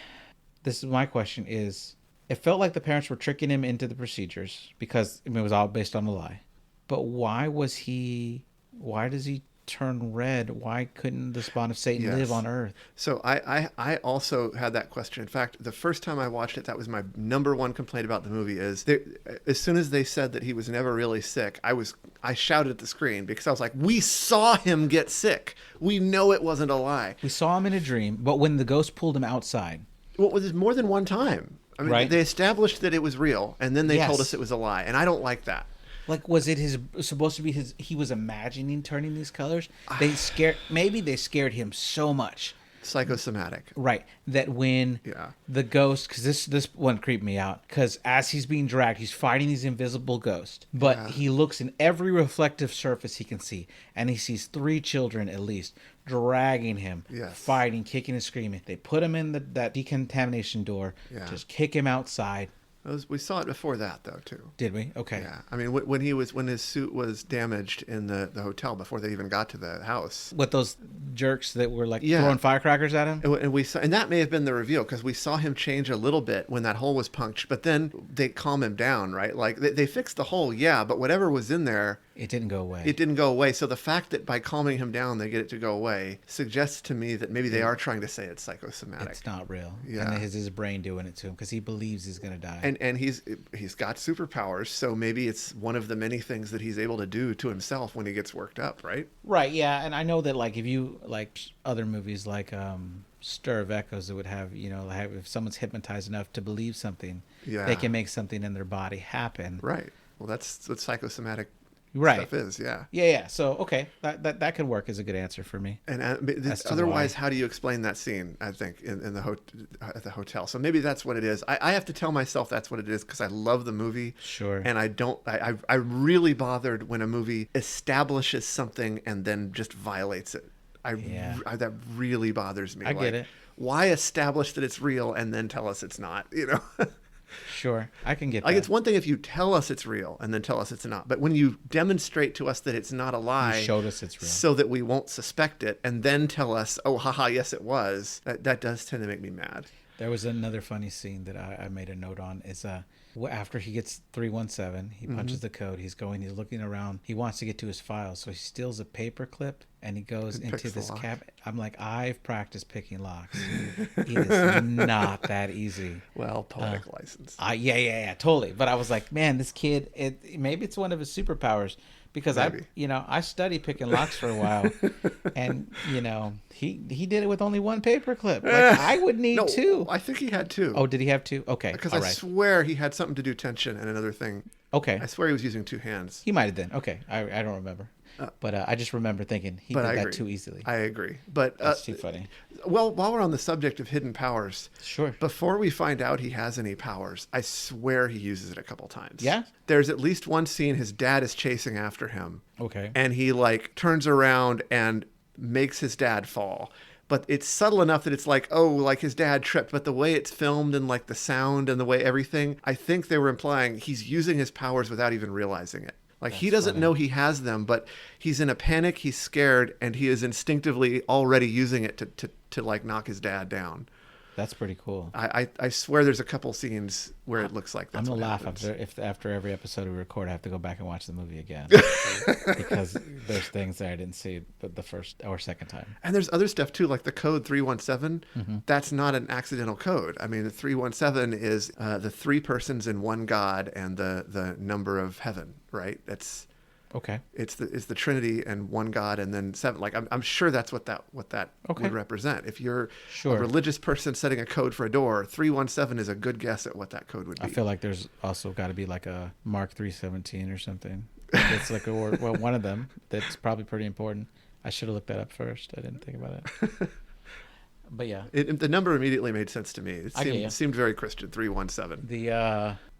This is my question is, it felt like the parents were tricking him into the procedures because it was all based on a lie. But why does he turn red? Why couldn't the spawn of Satan live on Earth? So I also had that question. In fact, the first time I watched it, that was my number one complaint about the movie is as soon as they said that he was never really sick, I shouted at the screen because I was like, we saw him get sick. We know it wasn't a lie. We saw him in a dream, but when the ghost pulled him outside. Well, it was more than one time. I mean, Right. They established that it was real, and then they told us it was a lie, and I don't like that. Like, was it supposed to be he was imagining turning these colors? Maybe they scared him so much. Psychosomatic. Right. That when the ghost, because this one creeped me out, because as he's being dragged, he's fighting these invisible ghosts, but he looks in every reflective surface he can see, and he sees 3 children at least dragging him, fighting, kicking and screaming. They put him in that decontamination door, just kick him outside. We saw it before that, though, too. Did we? Okay. Yeah. I mean, when his suit was damaged in the hotel before they even got to the house. With those jerks that were like throwing firecrackers at him? And we saw, and that may have been the reveal, because we saw him change a little bit when that hole was punctured, but then they calm him down, right? Like, they fixed the hole, but whatever was in there... It didn't go away. It didn't go away. So the fact that by calming him down, they get it to go away suggests to me that maybe they are trying to say it's psychosomatic. It's not real. Yeah. And it's his brain doing it to him because he believes he's going to die. And he's got superpowers, so maybe it's one of the many things that he's able to do to himself when he gets worked up, right? Right, yeah. And I know that, like, if you, like, other movies like Stir of Echoes, it would have, if someone's hypnotized enough to believe something, they can make something in their body happen. Right. Well, that's what psychosomatic Right. stuff is. Yeah. Yeah. So okay, that could work as a good answer for me. And As to otherwise, why. how do you explain that scene? I think in the at the hotel. So maybe that's what it is. I have to tell myself that's what it is because I love the movie. Sure. And I don't. I really bothered when a movie establishes something and then just violates it. That really bothers me. I get it. Why establish that it's real and then tell us it's not? You know. Sure, I can get Like that. it's one thing if you tell us it's real and then tell us it's not, but when you demonstrate to us that it's not a lie, You showed us it's real. so that we won't suspect it, and then tell us, oh, haha, yes, it was. That does tend to make me mad. There was another funny scene that I made a note on is after he gets 317, he punches the code. He's looking around. He wants to get to his files, so he steals a paper clip and he goes into this cabinet. I'm like, I've practiced picking locks. It is not that easy. Well, poetic license. Yeah, totally. But I was like, man, this kid, maybe it's one of his superpowers. Because Maybe. I studied picking locks for a while, and he did it with only one paper clip. Like I would need two. I think he had two. Oh, did he have two? Okay, Because all I right. swear he had something to do tension and another thing. Okay, I swear he was using two hands. he might have then. Okay, I don't remember, but I just remember thinking he did I that agree. too easily. I agree. But That's too funny. well, while we're on the subject of hidden powers, Sure. before we find out he has any powers, I swear he uses it a couple times. Yeah? There's at least one scene his dad is chasing after him. Okay. And he like turns around and makes his dad fall. But it's subtle enough that it's like, oh, like his dad tripped. But the way it's filmed and like the sound and the way everything, I think they were implying he's using his powers without even realizing it. Like he doesn't know he has them, but he's in a panic, he's scared, and he is instinctively already using it to like knock his dad down. That's pretty cool. I swear there's a couple scenes where it looks like that's I'm gonna what laugh happens. after every episode we record. I have to go back and watch the movie again because there's things that I didn't see the first or second time. And there's other stuff too, like the code 317. Mm-hmm. That's not an accidental code. I mean, the 317 is the three persons in one God and the number of heaven, right? Okay. It's the Trinity and one God and then seven. Like I'm sure that's what that Okay. would represent. If you're Sure. a religious person setting a code for a door, 317 is a good guess at what that code would be. I feel like there's also got to be like a Mark 317 or something. It's like one of them that's probably pretty important. I should have looked that up first. I didn't think about it. But yeah, the number immediately made sense to me. It I get ya. seemed very Christian. 317.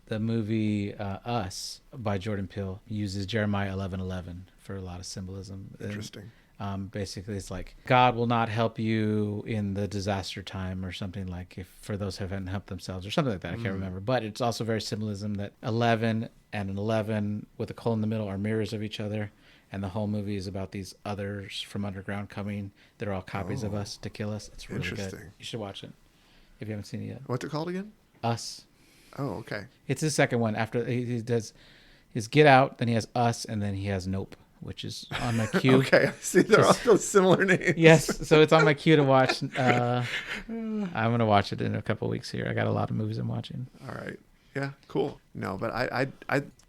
the movie Us by Jordan Peele uses Jeremiah 11:11 for a lot of symbolism. Interesting. Basically, it's like God will not help you in the disaster time or something like if for those who haven't helped themselves or something like that. I can't remember. But it's also very symbolism that 11 and an 11 with a colon in the middle are mirrors of each other. And the whole movie is about these others from underground coming that are all copies of us to kill us. It's really good. Interesting. You should watch it if you haven't seen it yet. What's it called again? Us. Oh, okay. It's his second one. After he does his Get Out, then he has Us, and then he has Nope, which is on my queue. Okay, see, they're all those similar names. Yes, so it's on my queue to watch. I'm gonna watch it in a couple of weeks here. I got a lot of movies I'm watching. All right. Yeah, cool. No, but I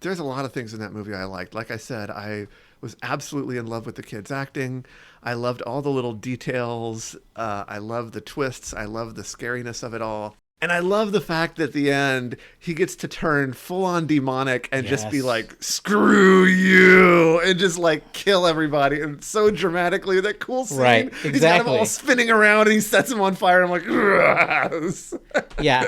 there's a lot of things in that movie I liked. Like I said, I was absolutely in love with the kids' acting. I loved all the little details. I love the twists. I love the scariness of it all. And I love the fact that at the end, he gets to turn full on demonic and just be Yes. like, screw you, and just like kill everybody. And so dramatically, that cool scene. Right, He's got them exactly. all spinning around and he sets them on fire. I'm like, "Gross." Yeah,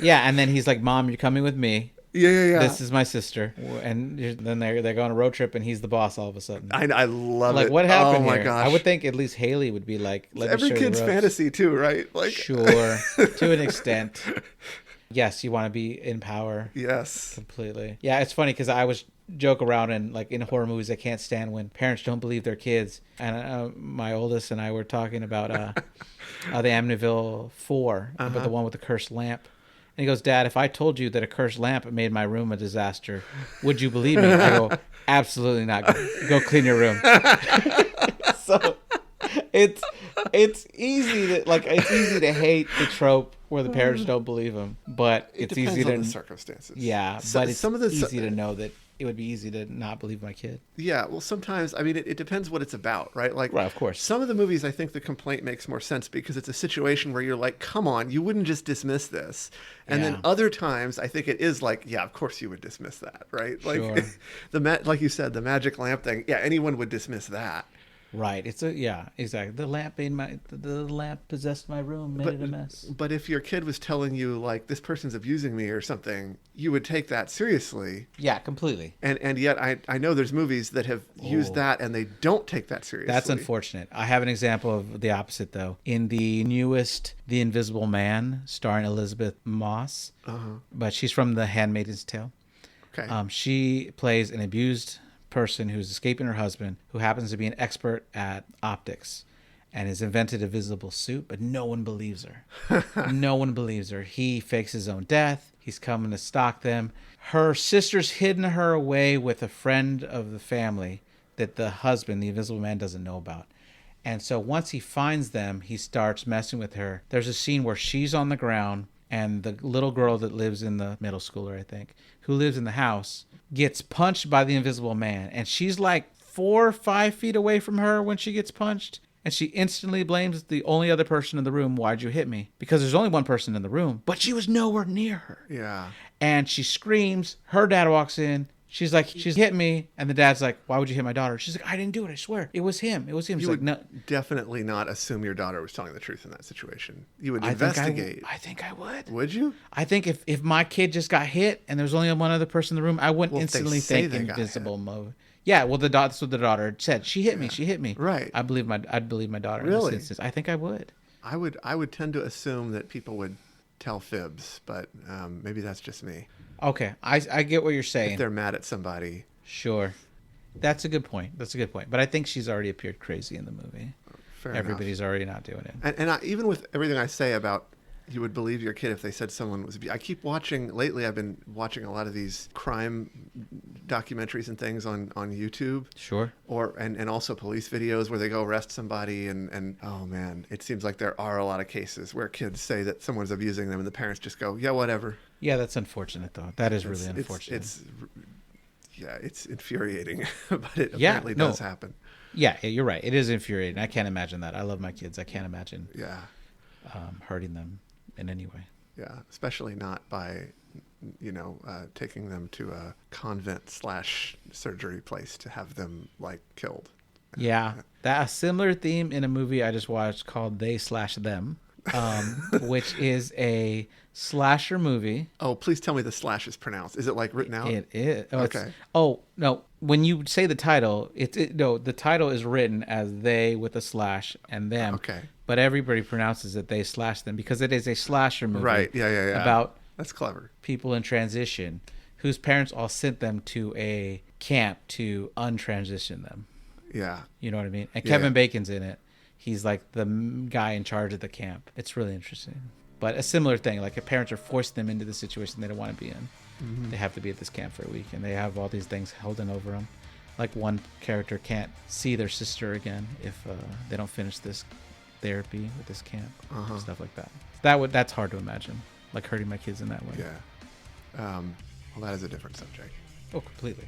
yeah, and then he's like, "Mom, you're coming with me. Yeah. This is my sister." And then they go on a road trip, and he's the boss all of a sudden. I love Like it. what happened Oh my here? gosh. I would think at least Haley would be like, "Let me Every show you the kid's ropes." fantasy too, right? Like, Sure, to an extent. Yes, you want to be in power. yes. Completely. Yeah, it's funny because I was joke around and like in horror movies, I can't stand when parents don't believe their kids. And my oldest and I were talking about the Amityville 4, but the one with the cursed lamp. And he goes, "Dad, if I told you that a cursed lamp made my room a disaster, would you believe me?" I go, "Absolutely not. Go clean your room." So it's easy to hate the trope where the parents don't believe them, but it's Depends easy on to the circumstances. yeah, So- but it's some of the easy to know that it would be easy to not believe my kid. Yeah, well, sometimes, I mean, it depends what it's about, right? Like, Right, of course. some of the movies, I think the complaint makes more sense because it's a situation where you're like, come on, you wouldn't just dismiss this. And then Yeah. other times, I think it is like, yeah, of course you would dismiss that, right? Like, Sure. like you said, the magic lamp thing, yeah, anyone would dismiss that. Right. Yeah, exactly. The lamp possessed my room, made it a mess. But if your kid was telling you, like, this person's abusing me or something, you would take that seriously. Yeah, completely. And yet I know there's movies that have used that and they don't take that seriously. That's unfortunate. I have an example of the opposite, though. In the newest The Invisible Man, starring Elizabeth Moss, but she's from The Handmaid's Tale. Okay. She plays an abused person who's escaping her husband, who happens to be an expert at optics and has invented a visible suit, but no one believes her. No one believes her. He fakes his own death. He's coming to stalk them. Her sister's hidden her away with a friend of the family that the husband, the Invisible Man, doesn't know about. And so once he finds them, he starts messing with her. There's a scene where she's on the ground and the little girl that lives in the middle schooler, I think, who lives in the house, gets punched by the Invisible Man. And she's like 4 or 5 feet away from her when she gets punched. And she instantly blames the only other person in the room. Why'd you hit me? Because there's only one person in the room, but she was nowhere near her. Yeah. And she screams. Her dad walks in. She's like, she's hit me. And the dad's like, why would you hit my daughter? She's like, I didn't do it. I swear. It was him. It was him. You She's would like, no. definitely not assume your daughter was telling the truth in that situation. You would I investigate. think I would. Would you? I think if my kid just got hit and there was only one other person in the room, I wouldn't Well, if they instantly say think they got invisible mode. Yeah, well, that's what the daughter said. She hit me. She hit me. Right. I'd believe my daughter. Really? In this instance. I think I would. I would tend to assume that people would tell fibs, but maybe that's just me. Okay, I get what you're If saying. they're mad at somebody. Sure. That's a good point. But I think she's already appeared crazy in the movie. Fair Everybody's enough. already not doing it. And even with everything I say about you would believe your kid if they said someone was I keep watching lately. I've been watching a lot of these crime documentaries and things on YouTube. Sure. And also police videos where they go arrest somebody and oh man, it seems like there are a lot of cases where kids say that someone's abusing them and the parents just go, yeah, whatever. Yeah, that's unfortunate though. That is really unfortunate. It's infuriating, but it apparently does happen. Yeah, you're right. It is infuriating. I can't imagine that. I love my kids. I can't imagine hurting them in any way. Yeah, especially not by, taking them to a convent/surgery place to have them like killed. Yeah, that a similar theme in a movie I just watched called They/Them, which is a slasher movie. Oh, please tell me the slash is pronounced. Is it like written out? It is. Okay. Oh no, when you say the title, the title is written as they with a slash and them. Okay. But everybody pronounces it They/Them because it is a slasher movie. Right. Yeah. About that's clever. People in transition whose parents all sent them to a camp to untransition them. Yeah. You know what I mean? And Kevin Bacon's in it. He's like the guy in charge of the camp. It's really interesting. But a similar thing, like if parents are forcing them into the situation they don't want to be in. Mm-hmm. They have to be at this camp for a week, and they have all these things holding over them. Like one character can't see their sister again if they don't finish this therapy with this camp, stuff like that. That's hard to imagine, like hurting my kids in that way. Yeah. Well, that is a different subject. Oh, completely.